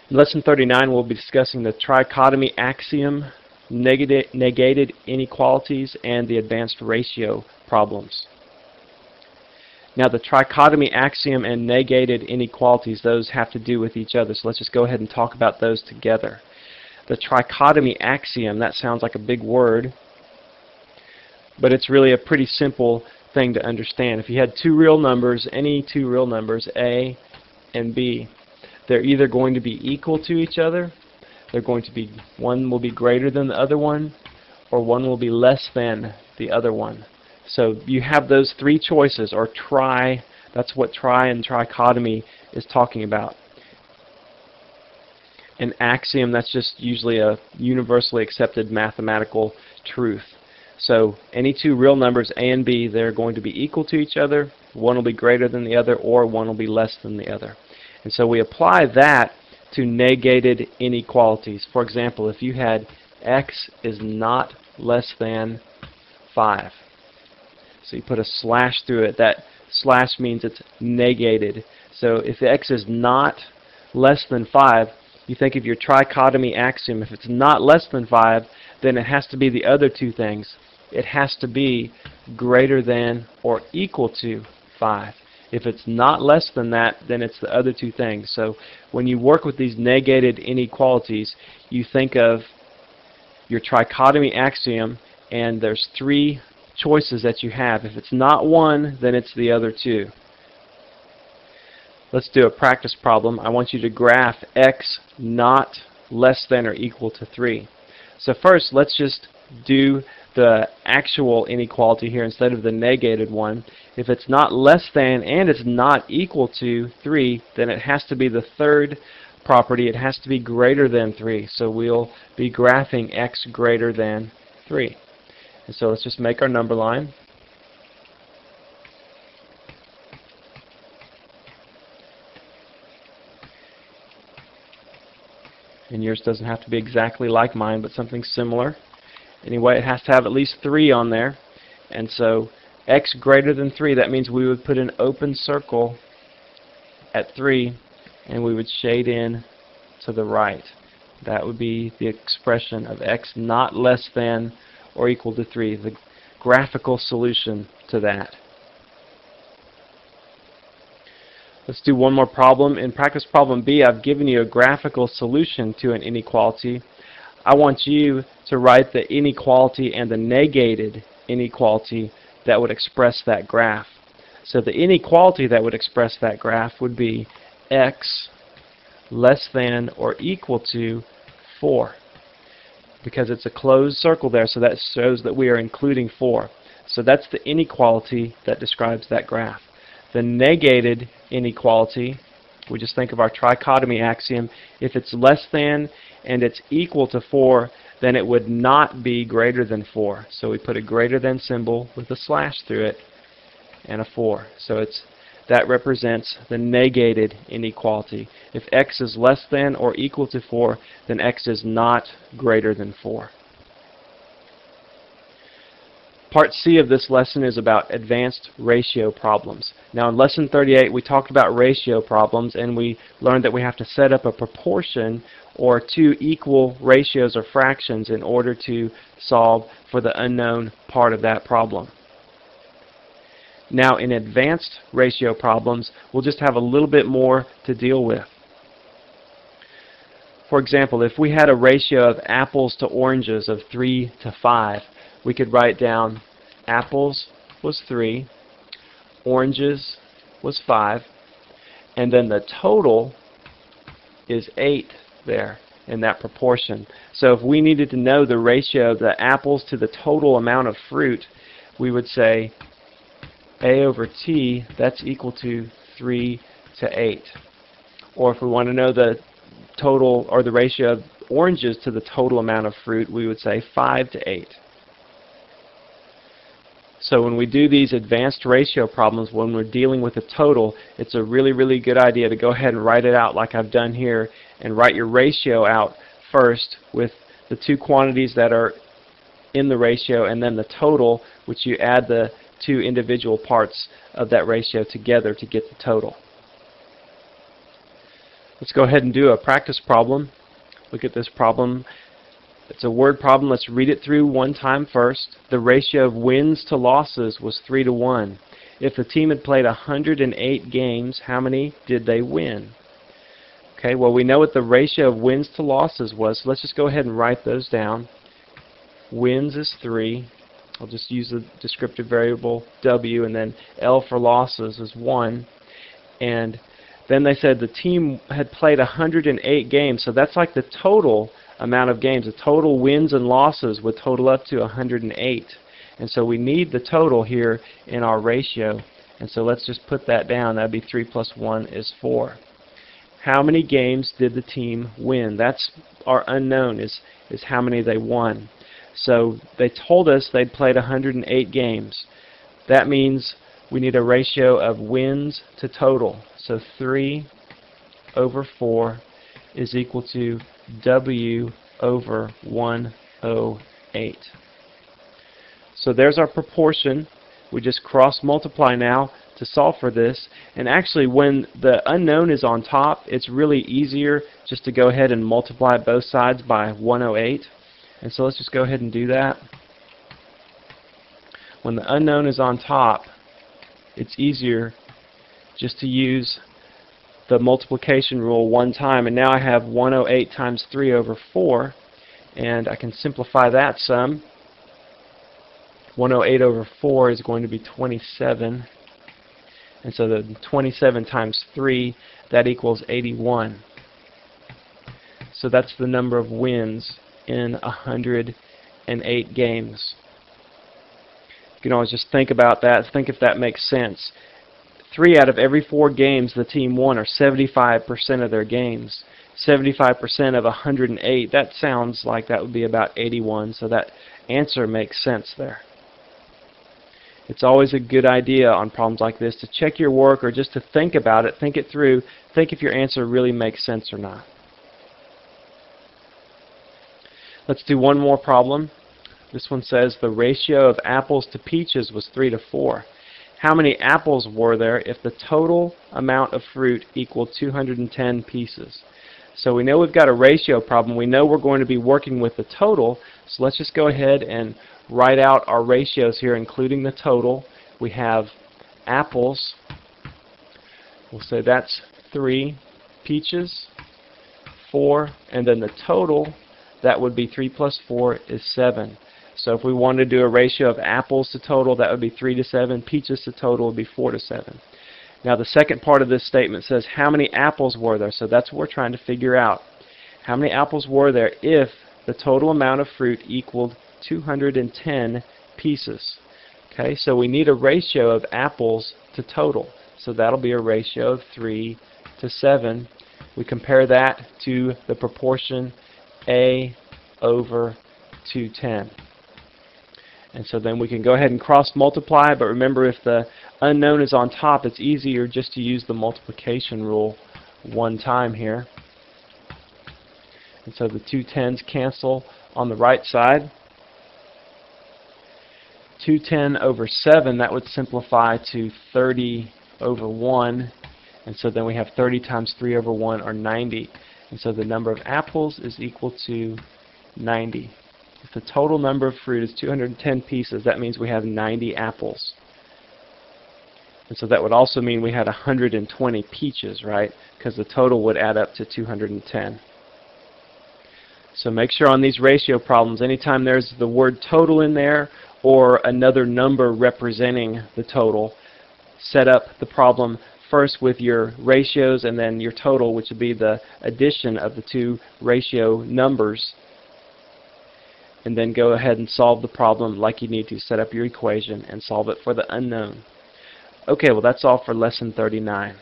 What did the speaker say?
In Lesson 39, we'll be discussing the trichotomy axiom, negated inequalities, and the advanced ratio problems. Now, the trichotomy axiom and negated inequalities, those have to do with each other, so let's just go ahead and talk about those together. The trichotomy axiom, that sounds like a big word, but it's really a pretty simple thing to understand. If you had two real numbers, any two real numbers, A and B, they're either going to be equal to each other, one will be greater than the other one, or one will be less than the other one. So you have those three choices, or that's what tri and trichotomy is talking about. An axiom, that's just usually a universally accepted mathematical truth. So any two real numbers, A and B, they're going to be equal to each other, one will be greater than the other, or one will be less than the other. And so we apply that to negated inequalities. For example, if you had x is not less than 5. So you put a slash through it. That slash means it's negated. So if x is not less than 5, you think of your trichotomy axiom. If it's not less than 5, then it has to be the other two things. It has to be greater than or equal to 5. If it's not less than that, then it's the other two things. So when you work with these negated inequalities, you think of your trichotomy axiom, and there's three choices that you have. If it's not one, then it's the other two. Let's do a practice problem. I want you to graph x not less than or equal to 3. So first, let's just do the actual inequality here instead of the negated one. If it's not less than and it's not equal to 3, then it has to be the third property. It has to be greater than 3. So we'll be graphing x greater than 3. And so let's just make our number line. And yours doesn't have to be exactly like mine, but something similar. Anyway, it has to have at least 3 on there. And so x greater than 3, that means we would put an open circle at 3, and we would shade in to the right. That would be the expression of x not less than or equal to 3, the graphical solution to that. Let's do one more problem. In practice problem B, I've given you a graphical solution to an inequality. I want you to write the inequality and the negated inequality that would express that graph. So the inequality that would express that graph would be x less than or equal to 4. Because it's a closed circle there, so that shows that we are including 4. So that's the inequality that describes that graph. The negated inequality, we just think of our trichotomy axiom. If it's less than and it's equal to 4, then it would not be greater than 4. So we put a greater than symbol with a slash through it and a 4. So that represents the negated inequality. If x is less than or equal to 4, then x is not greater than 4. Part C of this lesson is about advanced ratio problems. Now in Lesson 38 we talked about ratio problems, and we learned that we have to set up a proportion or two equal ratios or fractions in order to solve for the unknown part of that problem. Now in advanced ratio problems, we'll just have a little bit more to deal with. For example, if we had a ratio of apples to oranges of 3 to 5, we could write down apples was 3, oranges was 5, and then the total is 8 there in that proportion. So if we needed to know the ratio of the apples to the total amount of fruit, we would say A over T, that's equal to 3 to 8. Or if we want to know the total or the ratio of oranges to the total amount of fruit, we would say 5 to 8. So when we do these advanced ratio problems, when we're dealing with a total, it's a really, really good idea to go ahead and write it out like I've done here, and write your ratio out first with the two quantities that are in the ratio, and then the total, which you add the two individual parts of that ratio together to get the total. Let's go ahead and do a practice problem. Look at this problem. It's a word problem. Let's read it through one time first. The ratio of wins to losses was 3-1. If the team had played 108 games, how many did they win? Okay, well, we know what the ratio of wins to losses was, so let's just go ahead and write those down. Wins is 3. I'll just use the descriptive variable W, and then L for losses is 1. And then they said the team had played 108 games, so that's like the total amount of games. The total wins and losses would total up to 108. And so we need the total here in our ratio. And so let's just put that down. That would be 3 plus 1 is 4. How many games did the team win? That's our unknown, is how many they won. So they told us they'd played 108 games. That means we need a ratio of wins to total. So 3 over 4 is equal to W over 108. So there's our proportion. We just cross multiply now to solve for this. And actually, when the unknown is on top, it's really easier just to go ahead and multiply both sides by 108. And so let's just go ahead and do that. When the unknown is on top, it's easier just to use the multiplication rule one time. And now I have 108 times 3 over 4. And I can simplify that some. 108 over 4 is going to be 27. And so the 27 times 3, that equals 81. So that's the number of wins in 108 games. You can always just think about that, think if that makes sense. 3 out of every 4 games the team won, or 75% of their games. 75% of 108, that sounds like that would be about 81, so that answer makes sense there. It's always a good idea on problems like this to check your work, or just to think about it, think it through, think if your answer really makes sense or not. Let's do one more problem. This one says the ratio of apples to peaches was 3-4. How many apples were there if the total amount of fruit equaled 210 pieces? So we know we've got a ratio problem. We know we're going to be working with the total. So let's just go ahead and write out our ratios here, including the total. We have apples. We'll say that's 3. Peaches, 4. And then the total, that would be 3 plus 4 is 7. So if we wanted to do a ratio of apples to total, that would be 3-7. Peaches to total would be 4-7. Now the second part of this statement says how many apples were there. So that's what we're trying to figure out. How many apples were there if the total amount of fruit equaled 210 pieces? Okay, so we need a ratio of apples to total. So that'll be a ratio of 3-7. We compare that to the proportion A over 210. And so then we can go ahead and cross multiply, but remember, if the unknown is on top, it's easier just to use the multiplication rule one time here. And so the 2 10s cancel on the right side. 210 over 7, that would simplify to 30 over 1. And so then we have 30 times 3 over 1, or 90. And so the number of apples is equal to 90. If the total number of fruit is 210 pieces, that means we have 90 apples. And so that would also mean we had 120 peaches, right? Because the total would add up to 210. So make sure on these ratio problems, anytime there's the word total in there or another number representing the total, set up the problem first with your ratios and then your total, which would be the addition of the two ratio numbers. And then go ahead and solve the problem like you need to. Set up your equation and solve it for the unknown. Okay, well that's all for lesson 39.